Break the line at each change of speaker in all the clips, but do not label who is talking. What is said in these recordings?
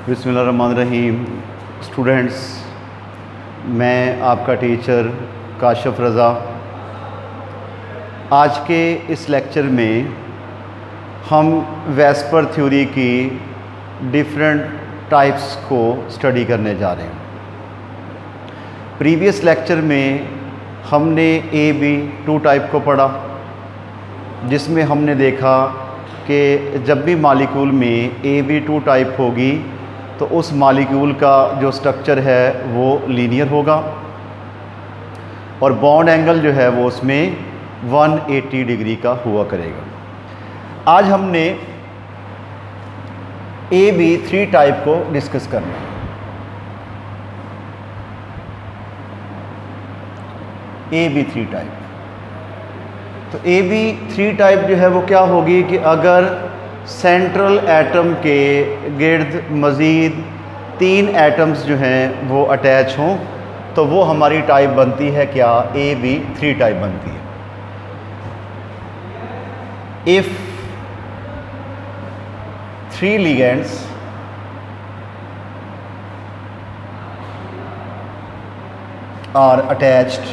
बिस्मिल्लाहिर्रहमानिर्रहीम। स्टूडेंट्स, मैं आपका टीचर काशिफ रज़ा। आज के इस लेक्चर में हम वेस्पर थ्योरी की डिफरेंट टाइप्स को स्टडी करने जा रहे हैं। प्रीवियस लेक्चर में हमने AB2 टाइप को पढ़ा, जिसमें हमने देखा कि जब भी मॉलिक्यूल में AB2 टाइप होगी तो उस मॉलिक्यूल का जो स्ट्रक्चर है वो लीनियर होगा और बॉन्ड एंगल जो है वो उसमें 180 डिग्री का हुआ करेगा। आज हमने AB3 टाइप को डिस्कस करना है। AB3 टाइप, तो AB3 टाइप जो है वो क्या होगी कि अगर सेंट्रल एटम के गिर्द मज़ीद 3 एटम्स जो हैं वो अटैच हों तो वो हमारी टाइप बनती है क्या? AB3 टाइप बनती है। If 3 ligands are attached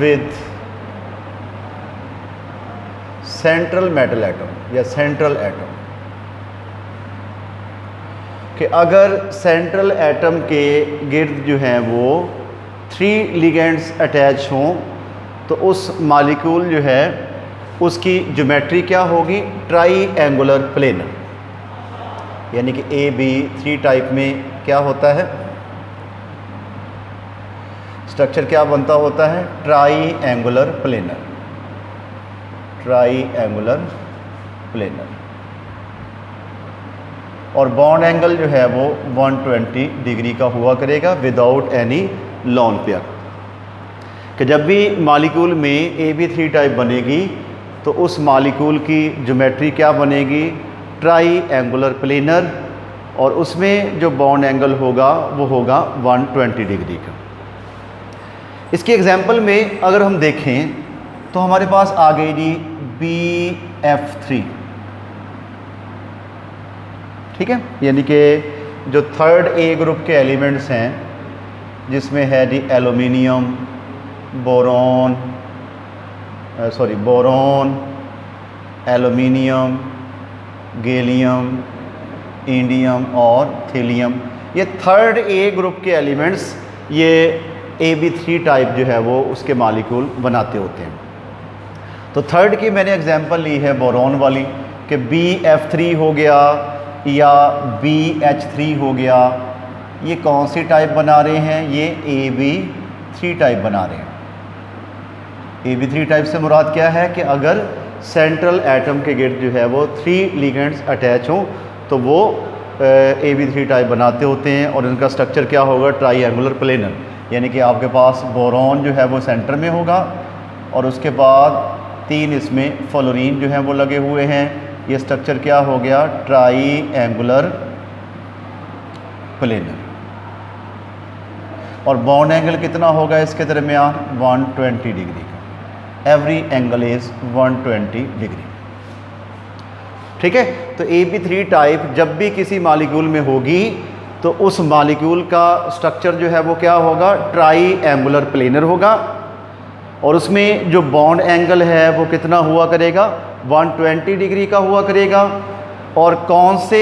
with central metal atom या सेंट्रल एटम, कि अगर सेंट्रल एटम के गिर्द जो हैं वो 3 लिगेंड्स अटैच हों तो उस मॉलिक्यूल जो है उसकी ज्योमेट्री क्या होगी? Try angular planar. यानी कि AB3 टाइप में क्या होता है? स्ट्रक्चर क्या बनता होता है? Try angular planar. Try angular planar और बॉन्ड एंगल जो है वो 120 डिग्री का हुआ करेगा विदाउट एनी लोन पेयर। कि जब भी मॉलिक्यूल में AB3 टाइप बनेगी तो उस मॉलिक्यूल की ज्योमेट्री क्या बनेगी? ट्राई एंगुलर प्लेनर, और उसमें जो बॉन्ड एंगल होगा वो होगा 120 डिग्री का। इसके एग्जांपल में अगर हम देखें तो हमारे पास आ गई जी BF3, ठीक है। यानी कि जो थर्ड A ग्रुप के एलिमेंट्स हैं जिसमें है जी aluminium, boron, aluminium, gallium, indium और थीलियम, ये थर्ड A ग्रुप के एलिमेंट्स ये AB3 टाइप जो है वो उसके मॉलिक्यूल बनाते होते हैं। तो थर्ड की मैंने एग्जांपल ली है बोरॉन वाली कि BF3 हो गया या BH3 हो गया। ये कौन सी टाइप बना रहे हैं? ये AB3 टाइप बना रहे हैं। AB3 टाइप से मुराद क्या है कि अगर सेंट्रल एटम के गिर्द जो है वो 3 लिगेंड्स अटैच हों तो वो AB3 टाइप बनाते होते हैं और इनका स्ट्रक्चर क्या होगा? Try angular planar. यानी कि आपके पास बोरॉन जो है वो सेंटर में होगा और उसके बाद 3 इसमें फ्लोरीन जो है वो लगे हुए हैं। ये स्ट्रक्चर क्या हो गया? Try angular planar. और बॉन्ड एंगल कितना होगा इसके दरमियान? 120 डिग्री का। एवरी एंगल इज 120 डिग्री, ठीक है। तो AB3 टाइप जब भी किसी मॉलिक्यूल में होगी तो उस मॉलिक्यूल का स्ट्रक्चर जो है वो क्या होगा? ट्राई एंगुलर प्लेनर होगा और उसमें जो बॉन्ड एंगल है वो कितना हुआ करेगा? 120 डिग्री का हुआ करेगा। और कौन से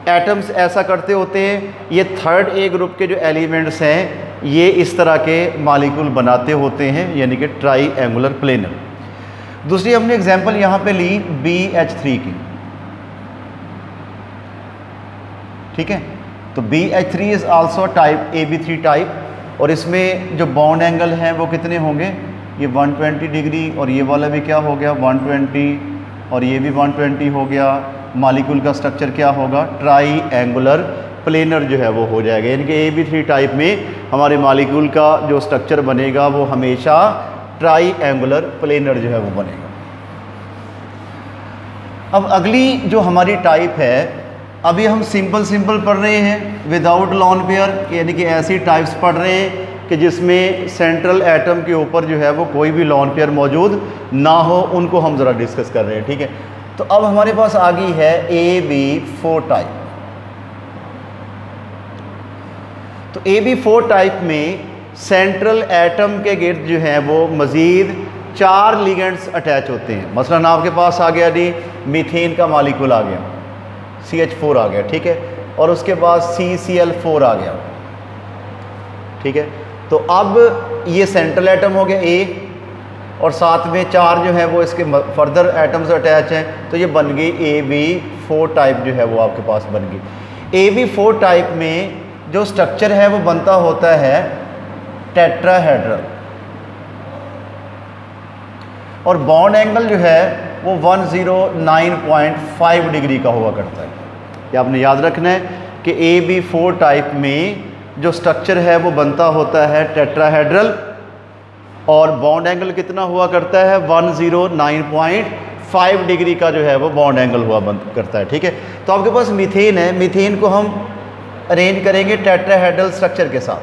एटम्स ऐसा करते होते हैं? ये थर्ड A ग्रुप के जो एलिमेंट्स हैं ये इस तरह के मॉलिक्यूल बनाते होते हैं, यानी कि ट्राई एंगुलर प्लेनर। दूसरी हमने एग्जांपल यहाँ पे ली BH3 की, ठीक है। तो BH3 is also type AB3 type, और इसमें जो बॉन्ड एंगल हैं वो कितने होंगे? ये 120 डिग्री, और ये वाला भी क्या हो गया? 120, और ये भी 120 हो गया। मॉलिक्यूल का स्ट्रक्चर क्या होगा? ट्राई एंगुलर प्लेनर जो है वो हो जाएगा। यानी कि AB3 टाइप में हमारे मॉलिक्यूल का जो स्ट्रक्चर बनेगा वो हमेशा ट्राई एंगुलर प्लेनर जो है वो बनेगा। अब अगली जो हमारी टाइप है, अभी हम सिंपल पढ़ रहे हैं विदाउट लॉन पेयर, यानी कि ऐसी टाइप्स पढ़ रहे हैं कि जिसमें सेंट्रल एटम के ऊपर जो है वो कोई भी लॉन पेयर मौजूद ना हो, उनको हम ज़रा डिस्कस कर रहे हैं। ठीक है, तो अब हमारे पास आ गई है AB4 टाइप। तो AB4 टाइप में सेंट्रल एटम के गिर्द जो है वो मज़ीद 4 लिगेंड्स अटैच होते हैं। मसलन आपके पास आ गया जी मीथेन का मॉलिक्यूल आ गया, CH4 आ गया, ठीक है, और उसके बाद CCl4 आ गया, ठीक है। तो अब ये सेंट्रल एटम हो गया A, और साथ में 4 जो है वो इसके फर्दर एटम्स अटैच हैं, तो ये बन गई AB4 टाइप जो है वो आपके पास बन गई। AB4 टाइप में जो स्ट्रक्चर है वो बनता होता है टेट्राहेड्रल, और बॉन्ड एंगल जो है वो 109.5 डिग्री का हुआ करता है। ये आपने याद रखना है कि AB4 टाइप में जो स्ट्रक्चर है वो बनता होता है टेट्राहेड्रल, और बॉन्ड एंगल कितना हुआ करता है 109.5 डिग्री का जो है वो बॉन्ड एंगल हुआ करता है। ठीक है, तो आपके पास मीथेन है, मीथेन को हम अरेंज करेंगे टेट्राहेड्रल स्ट्रक्चर के साथ,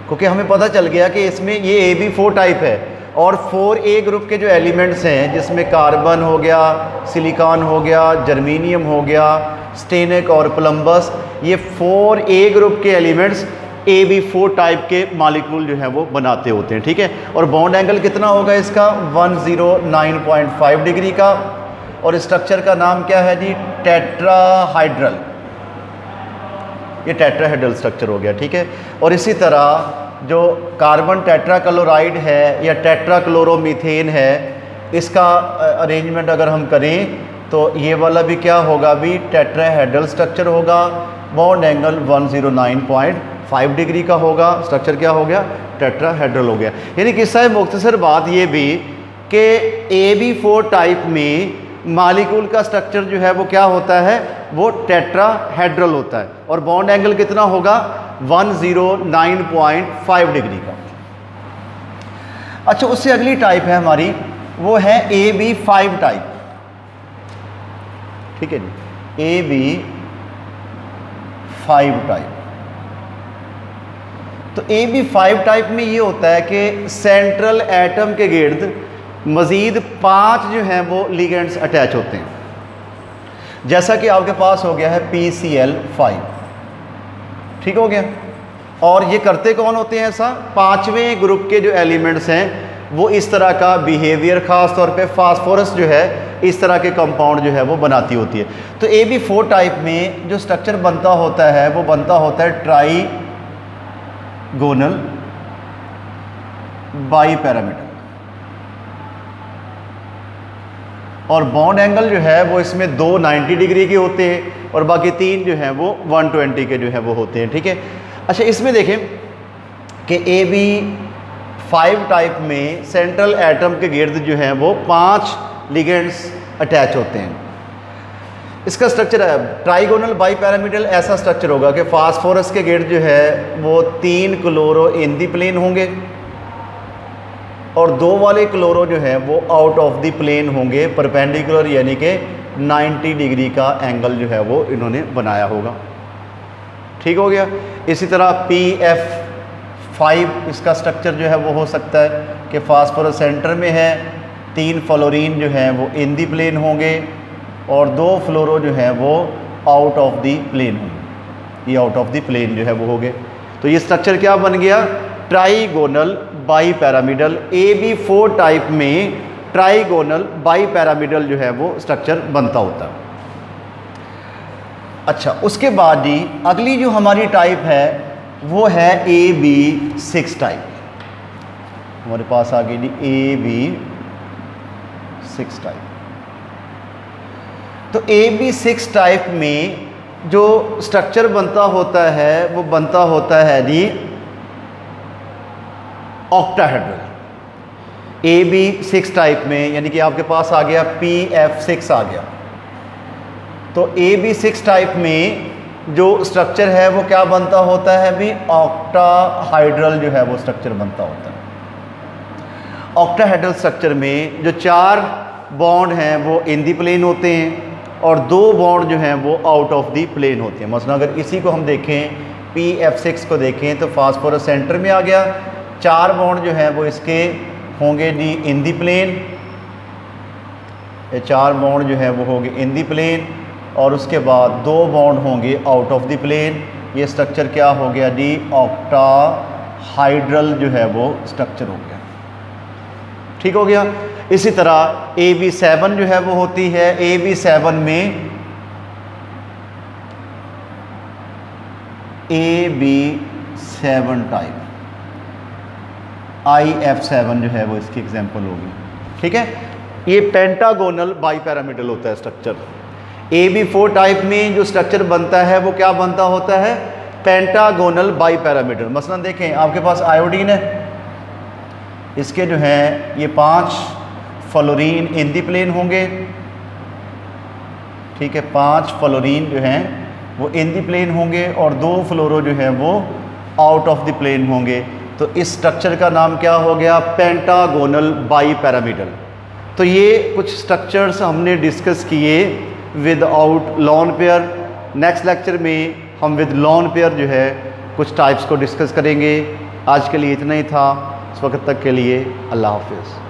क्योंकि हमें पता चल गया कि इसमें ये AB4 टाइप है, और 4A ग्रुप के जो एलिमेंट्स हैं जिसमें कार्बन हो गया, सिलिकॉन हो गया, जर्मेनियम हो गया, स्टेनिक और प्लम्बस, ये 4A ग्रुप के एलिमेंट्स AB4 टाइप के मॉलिक्यूल जो है वो बनाते होते हैं। ठीक है, और बॉन्ड एंगल कितना होगा इसका 109.5 डिग्री का, और स्ट्रक्चर का नाम क्या है जी टेट्राहाइड्रल, ये टेट्राहेड्रल स्ट्रक्चर हो गया। ठीक है, और इसी तरह जो कार्बन टेट्राक्लोराइड है या टेट्राक्लोरोमीथेन है, इसका अरेंजमेंट अगर हम करें तो ये वाला भी क्या होगा भी टेट्राहेड्रल स्ट्रक्चर होगा, बॉन्ड एंगल 109.5 डिग्री का होगा, स्ट्रक्चर क्या हो गया टेट्राहेड्रल हो गया। यानी किस्सा है मुख्तसर बात ये भी कि AB4 टाइप में मॉलिक्यूल का स्ट्रक्चर जो है वो क्या होता है वो टेट्राहेड्रल होता है, और बॉन्ड एंगल कितना होगा 109.5 डिग्री का। अच्छा, उससे अगली टाइप है हमारी, वो है AB5 टाइप। ठीक है जी, AB5 टाइप। तो AB5 टाइप में ये होता है कि सेंट्रल एटम के गिर्द मज़ीद 5 जो हैं वो लिगेंड्स अटैच होते हैं, जैसा कि आपके पास हो गया है PCl5। ठीक हो गया, और ये करते कौन होते हैं ऐसा, 5वें ग्रुप के जो एलिमेंट्स हैं वो इस तरह का बिहेवियर, ख़ास तौर पे फास्फोरस जो है इस तरह के कंपाउंड जो है वो बनाती होती है। तो AB4 टाइप में जो स्ट्रक्चर बनता होता है वो बनता होता है ट्राईगोनल बाईपैरामीटर, और बॉन्ड एंगल जो है वो इसमें 2 90 डिग्री के होते हैं, और बाकी 3 जो हैं वो 120 के जो है वो होते हैं। ठीक है, अच्छा इसमें देखें कि AB5 टाइप में सेंट्रल एटम के गिर्द जो है वो 5 लिगेंड्स अटैच होते हैं। इसका स्ट्रक्चर है ट्राईगोनल बाईपैरामीडल, ऐसा स्ट्रक्चर होगा कि फास्फोरस के गिर्द जो है वो 3 क्लोरो इन दी प्लेन होंगे, और 2 वाले क्लोरो जो है वो आउट ऑफ द प्लेन होंगे परपेंडिकुलर, यानी कि 90 डिग्री का एंगल जो है वो इन्होंने बनाया होगा। ठीक हो गया। इसी तरह PF5 इसका स्ट्रक्चर जो है वो हो सकता है कि फास्फोरस सेंटर में है, 3 फ्लोरीन जो है वो इन दी प्लेन होंगे, और 2 फ्लोरो जो है वो आउट ऑफ दी प्लेन होंगे, ये आउट ऑफ दी प्लेन जो है वो हो गए। तो ये स्ट्रक्चर क्या बन गया ट्राईगोनल बाईपैरामीडल। AB4 टाइप में ट्राईगोनल बाईपैरामीडल जो है वो स्ट्रक्चर बनता होता है। अच्छा, उसके बाद जी अगली जो हमारी टाइप है वो है AB6 टाइप। हमारे पास आ गई जी AB6 टाइप। तो AB6 टाइप में जो स्ट्रक्चर बनता होता है वो बनता होता है जी ऑक्टाहेड्रल। AB6 टाइप में यानी कि आपके पास आ गया PF6 आ गया। तो AB6 टाइप में जो स्ट्रक्चर है वो क्या बनता होता है भी ऑक्टाहाइड्रल जो है वो स्ट्रक्चर बनता होता है। ऑक्टाहाइड्रल स्ट्रक्चर में जो 4 बॉन्ड हैं वो इन दी प्लेन होते हैं और 2 बॉन्ड जो हैं वो आउट ऑफ दी प्लेन होते हैं। मसलन अगर इसी को हम देखें PF6 को देखें तो फास्फोरस सेंटर में आ गया। 4 बॉन्ड जो है वो इसके होंगे जी इन दी प्लेन, ये 4 बॉन्ड जो है वो होंगे इन दी प्लेन, और उसके बाद 2 बॉन्ड होंगे आउट ऑफ द प्लेन। ये स्ट्रक्चर क्या हो गया जी, ऑक्टाहाइड्रल जो है वो स्ट्रक्चर हो गया। ठीक हो गया। इसी तरह AB7 जो है वो होती है, AB7 में AB7 टाइप, IF7 जो है वो इसकी एग्जांपल होगी। ठीक है, ये पेंटागोनल बाईपैरामिडल होता है स्ट्रक्चर। AB4 टाइप में जो स्ट्रक्चर बनता है वो क्या बनता होता है, पेंटागोनल बाईपैरामिडल। मसलन देखें आपके पास आयोडीन है, इसके जो है ये 5 फ्लोरीन इन दी प्लेन होंगे। ठीक है, 5 फ्लोरीन जो हैं वो इन दी प्लेन होंगे और 2 फ्लोरो जो है वो आउट ऑफ द प्लेन होंगे। तो इस स्ट्रक्चर का नाम क्या हो गया, पेंटागोनल बाईपैरामिडल। तो ये कुछ स्ट्रक्चर्स हमने डिस्कस किए without lone pair. Next lecture में हम विद लॉन पेयर जो है कुछ टाइप्स को डिस्कस करेंगे। आज के लिए इतना ही था। इस वक्त तक के लिए अल्लाह हाफिज़।